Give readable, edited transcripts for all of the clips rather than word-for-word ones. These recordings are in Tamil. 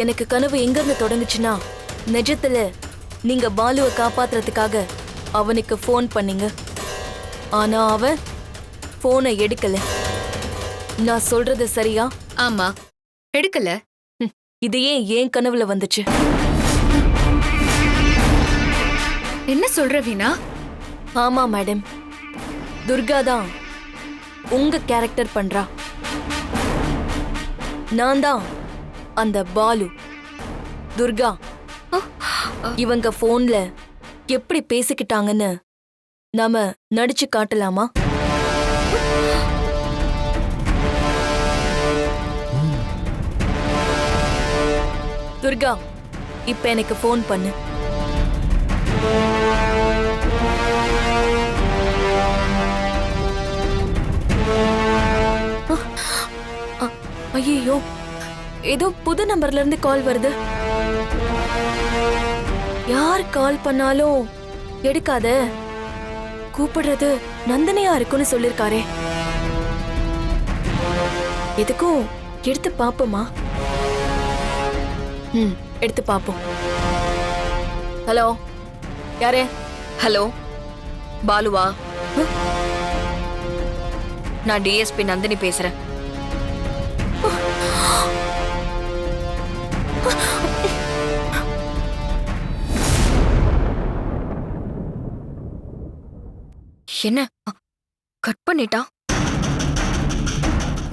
எனக்கு கனவு எங்க இருந்து தொடங்குச்சுன்னா, நிஜத்துல நீங்க பாலுவை காப்பாத்துறதுக்காக அவனுக்கு ஃபோன் பண்ணீங்க. ஆனா அவன் போனை எடுக்கல. நான் சொல்றது சரியா? ஆமா, எடுக்கல. இது ஏன் கனவுல வந்துச்சு? என்ன சொல்ற வீணா? ஆமா மேடம், துர்கா தான் உங்க கேரக்டர் பண்றா. நான் தான் அந்த பாலு. துர்கா, இவங்க போன்ல எப்படி பேசிக்கிட்டாங்கன்னு நாம நடிச்சு காட்டலாமா? துர்கா, இப்ப எனக்கு போன் பண்ணு. ஐயோ, ஏதோ புது நம்பர்ல இருந்து கால் வருது. யார் கால் பண்ணாலும் எடுக்காத. கூப்பிடுறது நந்தினியா இருக்குன்னு சொல்லிருக்காரே. எதுக்கும் எடுத்து பாப்போமா? எடுத்து பாப்போம். ஹலோ, யாரே? ஹலோ, பாலுவா? நான் டிஎஸ்பி நந்தினி பேசுறேன். என்ன கட் பண்ணிட்டா?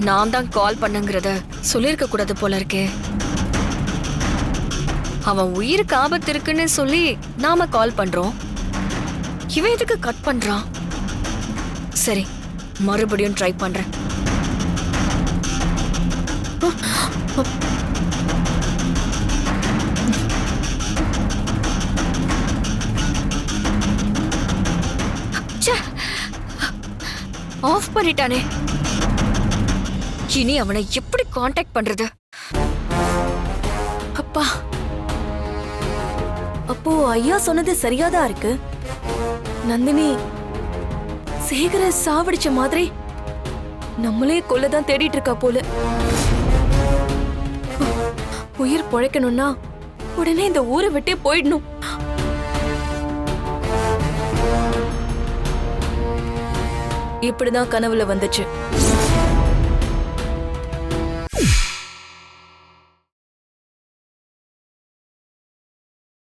நான் தான் கால் பண்ணுங்கிறத சொல்லிருக்க கூடாது போல இருக்கே. அவன் உயிருக்கு ஆபத்து இருக்குன்னு சொல்லி நாம கால் பண்றோம். இவன் எதுக்கு கட் பண்றான்? சரி, மறுபடியும் ட்ரை பண்றேன். ஆஃப் பண்ணிட்டானே. இனி அவனை எப்படி காண்டாக்ட் பண்றது? அப்பா, அப்போ ஐயா சொன்னது சரியாதான் இருக்கு. நந்தினி சேகர சாவடிச்ச மாதிரி நம்மளே கொல்லதான் தேடிட்டு இருக்கா போல. உயிர் பொழைக்கணும்னா உடனே இந்த ஊரை விட்டே போயிடணும். இப்படிதான் கனவுல வந்துச்சு.